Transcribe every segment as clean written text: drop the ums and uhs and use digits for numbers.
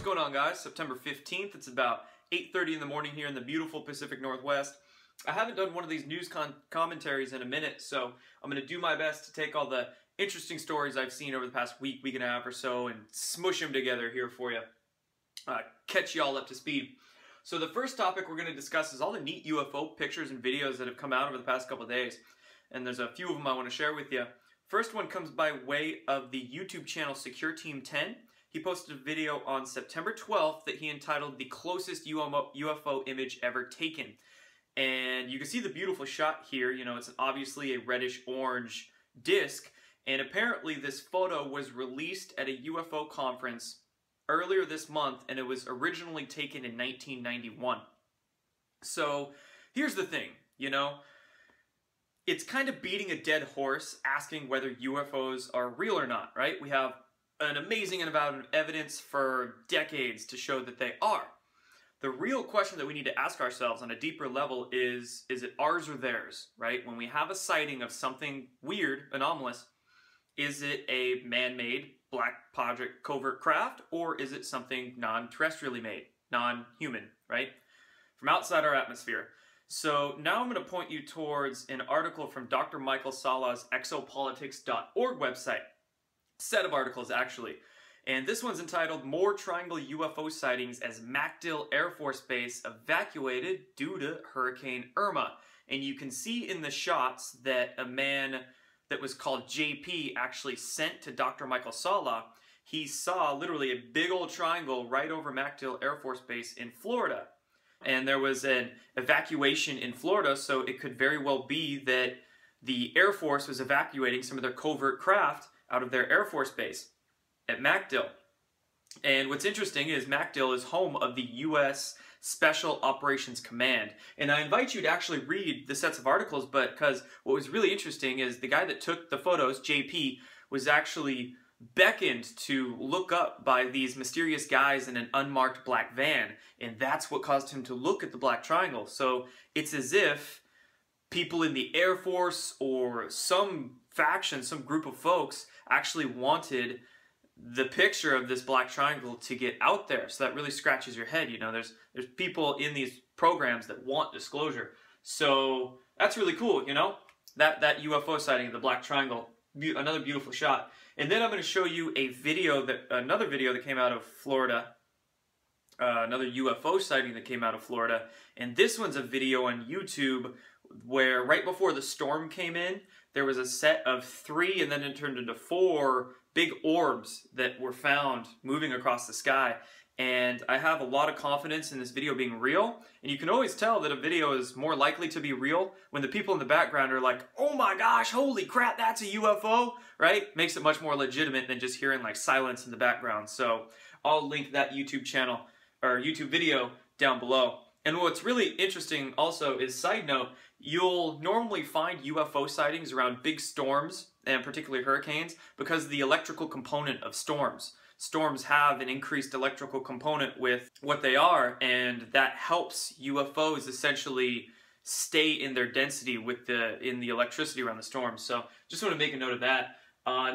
going on, guys? September 15th. It's about 8:30 in the morning here in the beautiful Pacific Northwest. I haven't done one of these news commentaries in a minute, so I'm going to do my best to take all the interesting stories I've seen over the past week and a half or so and smush them together here for you. Catch you all up to speed. So the first topic we're going to discuss is all the neat UFO pictures and videos that have come out over the past couple of days. And there's a few of them I want to share with you. First one comes by way of the YouTube channel Secure Team 10. He posted a video on September 12th that he entitled "The Closest UFO Image Ever Taken." And you can see the beautiful shot here. You know, it's obviously a reddish-orange disc. And apparently this photo was released at a UFO conference earlier this month, and it was originally taken in 1991. So here's the thing, you know. It's kind of beating a dead horse asking whether UFOs are real or not, right? We have an amazing amount of evidence for decades to show that they are. The real question that we need to ask ourselves on a deeper level is it ours or theirs, right? When we have a sighting of something weird, anomalous, is it a man-made black project covert craft, or is it something non-terrestrially made, non-human, right? From outside our atmosphere. So now I'm going to point you towards an article from Dr. Michael Sala's exopolitics.org website. Set of articles, actually. And this one's entitled "More Triangle UFO Sightings as MacDill Air Force Base Evacuated Due to Hurricane Irma." And you can see in the shots that a man that was called JP actually sent to Dr. Michael Sala. He saw literally a big old triangle right over MacDill Air Force Base in Florida. And there was an evacuation in Florida, so it could very well be that the Air Force was evacuating some of their covert craft out of their Air Force Base at MacDill. And what's interesting is MacDill is home of the U.S. Special Operations Command. And I invite you to actually read the sets of articles, because what was really interesting is the guy that took the photos, JP, was actually beckoned to look up by these mysterious guys in an unmarked black van. And that's what caused him to look at the black triangle. So it's as if people in the Air Force or some faction, some group of folks actually wanted the picture of this black triangle to get out there. So that really scratches your head. You know, there's people in these programs that want disclosure. So that's really cool, you know, that UFO sighting of the black triangle. Another beautiful shot. And then I'm going to show you another video that came out of Florida. Another UFO sighting that came out of Florida. And this one's a video on YouTube where right before the storm came in, there was a set of 3 and then it turned into 4 big orbs that were found moving across the sky. And I have a lot of confidence in this video being real. And you can always tell that a video is more likely to be real when the people in the background are like, "Oh my gosh, holy crap, that's a UFO," right? Makes it much more legitimate than just hearing like silence in the background. So I'll link that YouTube channel or YouTube video down below. And what's really interesting also is, side note, you'll normally find UFO sightings around big storms, and particularly hurricanes, because of the electrical component of storms. Storms have an increased electrical component with what they are, and that helps UFOs essentially stay in their density in the electricity around the storm. So just want to make a note of that.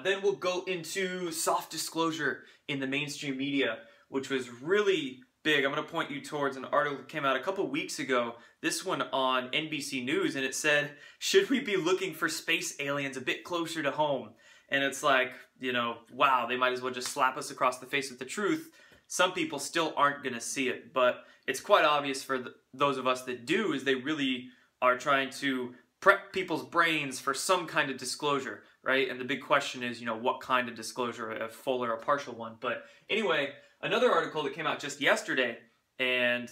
Then we'll go into soft disclosure in the mainstream media, which was really big. I'm going to point you towards an article that came out a couple weeks ago, this one on NBC News, and it said, "Should we be looking for space aliens a bit closer to home?" And it's like, you know, wow, they might as well just slap us across the face with the truth. Some people still aren't going to see it, but it's quite obvious for those of us that do, is they really are trying to prep people's brains for some kind of disclosure, right? And the big question is, you know, what kind of disclosure, a full or a partial one. But anyway, another article that came out just yesterday, and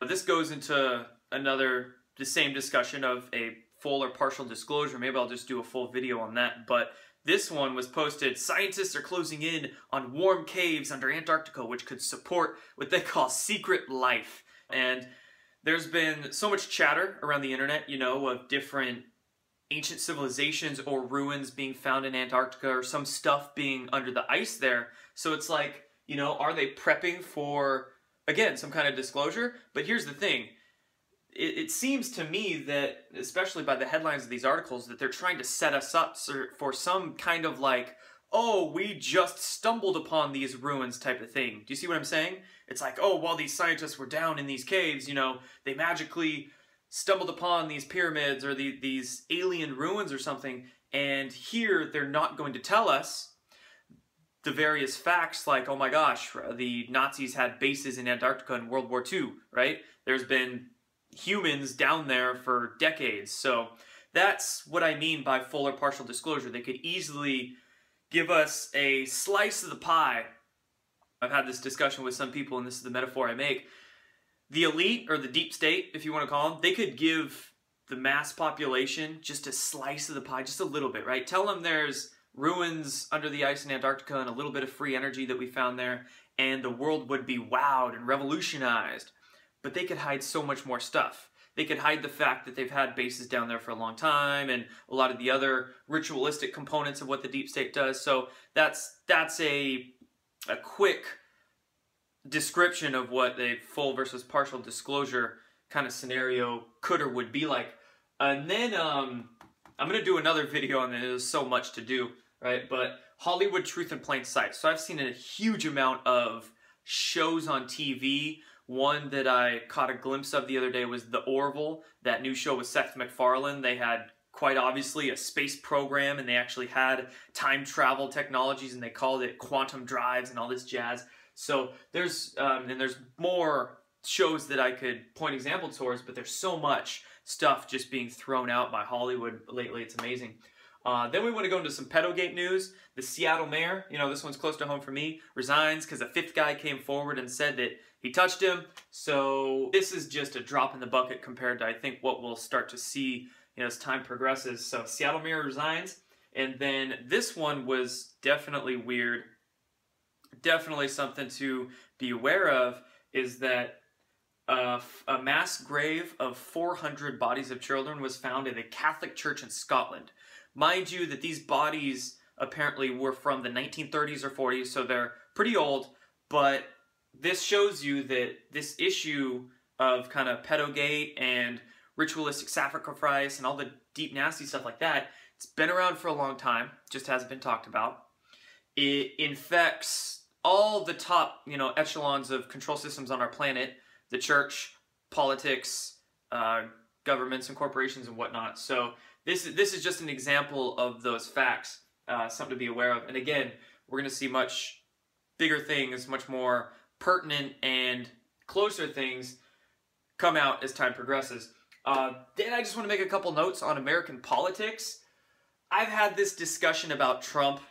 this goes into the same discussion of a full or partial disclosure. Maybe I'll just do a full video on that. But this one was posted, "Scientists are closing in on warm caves under Antarctica, which could support what they call secret life." And there's been so much chatter around the internet, you know, of different ancient civilizations or ruins being found in Antarctica, or some stuff being under the ice there. So it's like, you know, are they prepping for, again, some kind of disclosure? But here's the thing. It seems to me that, especially by the headlines of these articles, that they're trying to set us up for some kind of like, oh, we just stumbled upon these ruins type of thing. Do you see what I'm saying? It's like, oh, while these scientists were down in these caves, you know, they magically stumbled upon these pyramids or these alien ruins or something, and here they're not going to tell us the various facts like, oh my gosh, the Nazis had bases in Antarctica in World War II, right? There's been humans down there for decades. So that's what I mean by full or partial disclosure. They could easily give us a slice of the pie. I've had this discussion with some people, and this is the metaphor I make. The elite, or the deep state, if you want to call them, they could give the mass population just a slice of the pie, just a little bit, right? Tell them there's ruins under the ice in Antarctica and a little bit of free energy that we found there, and the world would be wowed and revolutionized. But they could hide so much more stuff. They could hide the fact that they've had bases down there for a long time and a lot of the other ritualistic components of what the deep state does. So that's a quick description of what a full versus partial disclosure kind of scenario could or would be like. And then I'm going to do another video on this. There's so much to do, right? But Hollywood Truth in Plain Sight. So I've seen a huge amount of shows on TV. One that I caught a glimpse of the other day was The Orville, that new show with Seth MacFarlane. They had quite obviously a space program, and they actually had time travel technologies, and they called it quantum drives and all this jazz. So there's more shows that I could point examples towards, but there's so much stuff just being thrown out by Hollywood lately. It's amazing. Then we want to go into some Pedogate news. The Seattle mayor, you know, this one's close to home for me, resigns because a fifth guy came forward and said that he touched him. So this is just a drop in the bucket compared to, I think, what we'll start to see, you know, as time progresses. So Seattle mayor resigns. And then this one was definitely weird. Definitely something to be aware of is that a mass grave of 400 bodies of children was found in a Catholic church in Scotland. Mind you that these bodies apparently were from the 1930s or 40s, so they're pretty old, but this shows you that this issue of kind of pedogate and ritualistic sacrifice and all the deep nasty stuff like that, it's been around for a long time, just hasn't been talked about. It infects all the top, you know, echelons of control systems on our planet, the church, politics, governments and corporations and whatnot. So this is just an example of those facts, something to be aware of. And again, we're going to see much bigger things, much more pertinent and closer things come out as time progresses. Then I just want to make a couple notes on American politics. I've had this discussion about Trump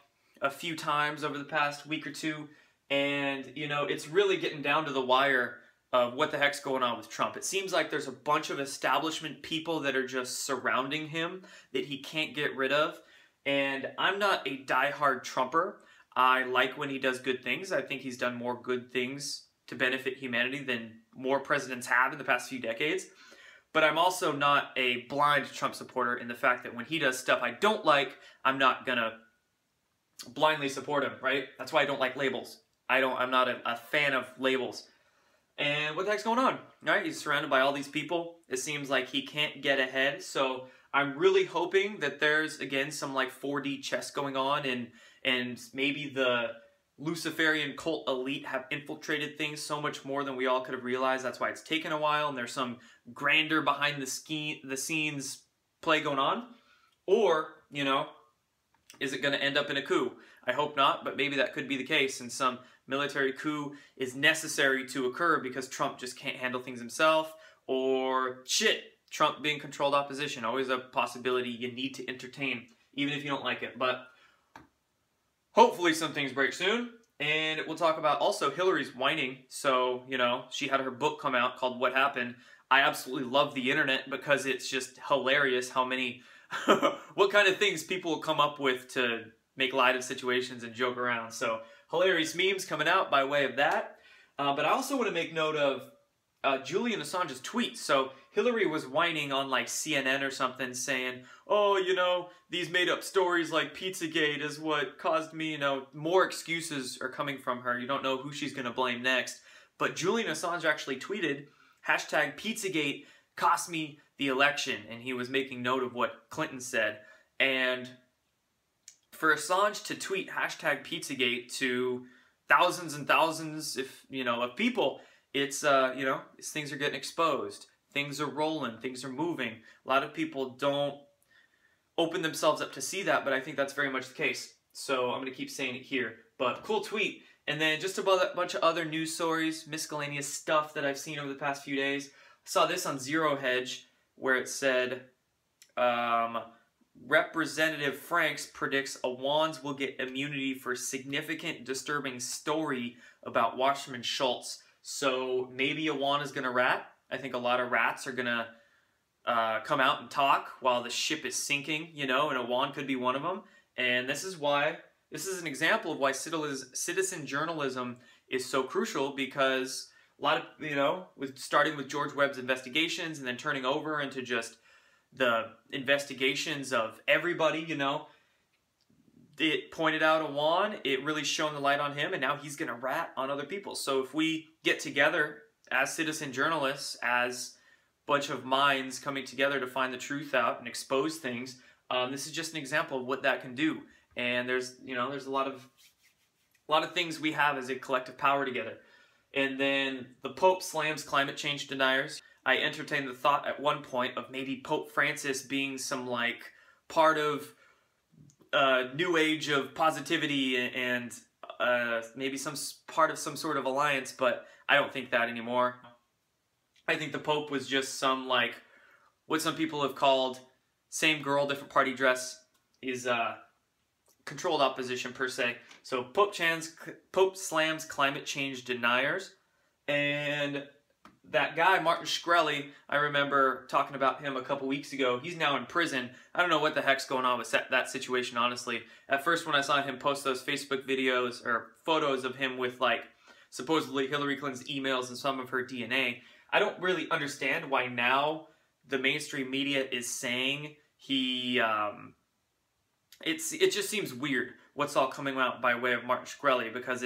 a few times over the past week or two, and, you know, it's really getting down to the wire of what the heck's going on with Trump. It seems like there's a bunch of establishment people that are just surrounding him that he can't get rid of. And I'm not a diehard Trumper. I like when he does good things. I think he's done more good things to benefit humanity than more presidents have in the past few decades. But I'm also not a blind Trump supporter in the fact that when he does stuff I don't like, I'm not gonna blindly support him, right? That's why I don't like labels. I'm not a fan of labels. And what the heck's going on? Right? He's surrounded by all these people. It seems like he can't get ahead. So I'm really hoping that there's, again, some like 4D chess going on, and maybe the Luciferian cult elite have infiltrated things so much more than we all could have realized. That's why it's taken a while, and there's some grander behind the scenes play going on. Or, you know, is it going to end up in a coup? I hope not, but maybe that could be the case, and some military coup is necessary to occur because Trump just can't handle things himself, or shit, Trump being controlled opposition, always a possibility you need to entertain, even if you don't like it. But hopefully some things break soon, and we'll talk about also Hillary's whining. So, you know, she had her book come out called What Happened. I absolutely love the internet because it's just hilarious how many, what kind of things people will come up with to make light of situations and joke around. So hilarious memes coming out by way of that. But I also want to make note of Julian Assange's tweets. So Hillary was whining on like CNN or something saying, oh, you know, these made up stories like Pizzagate is what caused me, you know, more excuses are coming from her. You don't know who she's going to blame next. But Julian Assange actually tweeted, hashtag Pizzagate cost me the election. And he was making note of what Clinton said. And for Assange to tweet hashtag Pizzagate to thousands and thousands, if of people, it's things are getting exposed, things are rolling, things are moving. A lot of people don't open themselves up to see that, but I think that's very much the case. So I'm going to keep saying it here. But cool tweet. And then just about a bunch of other news stories, miscellaneous stuff that I've seen over the past few days. I saw this on Zero Hedge where it said, Representative Franks predicts Awans will get immunity for significant disturbing story about Wasserman Schultz. So maybe Awan is going to rat. I think a lot of rats are going to come out and talk while the ship is sinking, and Awan could be one of them. And this is an example of why citizen journalism is so crucial, because a lot of, starting with George Webb's investigations and then turning over into just the investigations of everybody, it pointed out Awan, it really shone the light on him, and now he's going to rat on other people. So if we get together as citizen journalists, as a bunch of minds coming together to find the truth out and expose things, this is just an example of what that can do. And there's a lot of things we have as a collective power together. And then the Pope slams climate change deniers. I entertained the thought at one point of maybe Pope Francis being some part of new age of positivity and maybe some part of some sort of alliance, but I don't think that anymore. I think the Pope was just some what some people have called same girl, different party dress, is controlled opposition per se. So Pope slams climate change deniers, and that guy, Martin Shkreli, I remember talking about him a couple weeks ago. He's now in prison. I don't know what the heck's going on with that situation, honestly. At first, when I saw him post those Facebook videos or photos of him with, supposedly Hillary Clinton's emails and some of her DNA, I don't really understand why now the mainstream media is saying he... It just seems weird what's all coming out by way of Martin Shkreli, because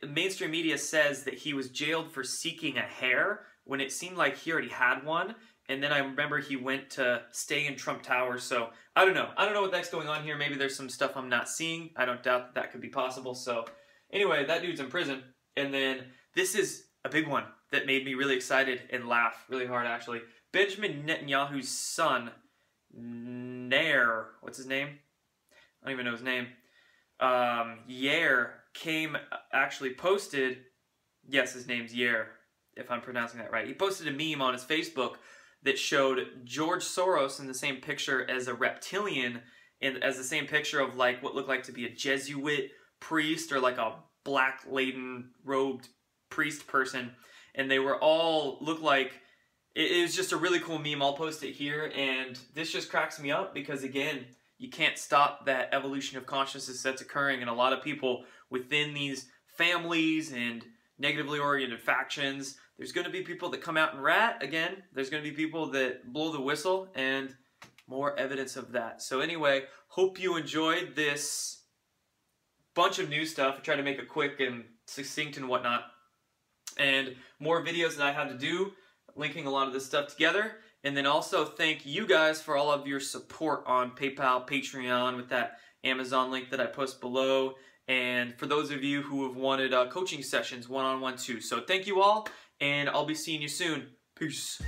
mainstream media says that he was jailed for seeking a hair when it seemed like he already had one, and then I remember he went to stay in Trump Tower. So I don't know what that's going on here. Maybe there's some stuff I'm not seeing. I don't doubt that could be possible. So anyway, that dude's in prison. And then this is a big one that made me really excited and laugh really hard, actually. Benjamin Netanyahu's son, Nair, what's his name? I don't even know his name. Yair posted, yes, his name's Yair, if I'm pronouncing that right. He posted a meme on his Facebook that showed George Soros in the same picture as a reptilian, and as the same picture of what looked like to be a Jesuit priest or a black laden robed priest person, and they were all looked like. It was just a really cool meme. I'll post it here, and this just cracks me up because, again, you can't stop that evolution of consciousness that's occurring, and a lot of people within these families and negatively oriented factions, there's going to be people that come out and rat. Again, there's going to be people that blow the whistle, and more evidence of that. So anyway, hope you enjoyed this bunch of new stuff. I tried to make it quick and succinct and whatnot, and more videos that I had to do, linking a lot of this stuff together. And then also thank you guys for all of your support on PayPal, Patreon, with that Amazon link that I post below. And for those of you who have wanted coaching sessions, one-on-one too. So thank you all, and I'll be seeing you soon. Peace.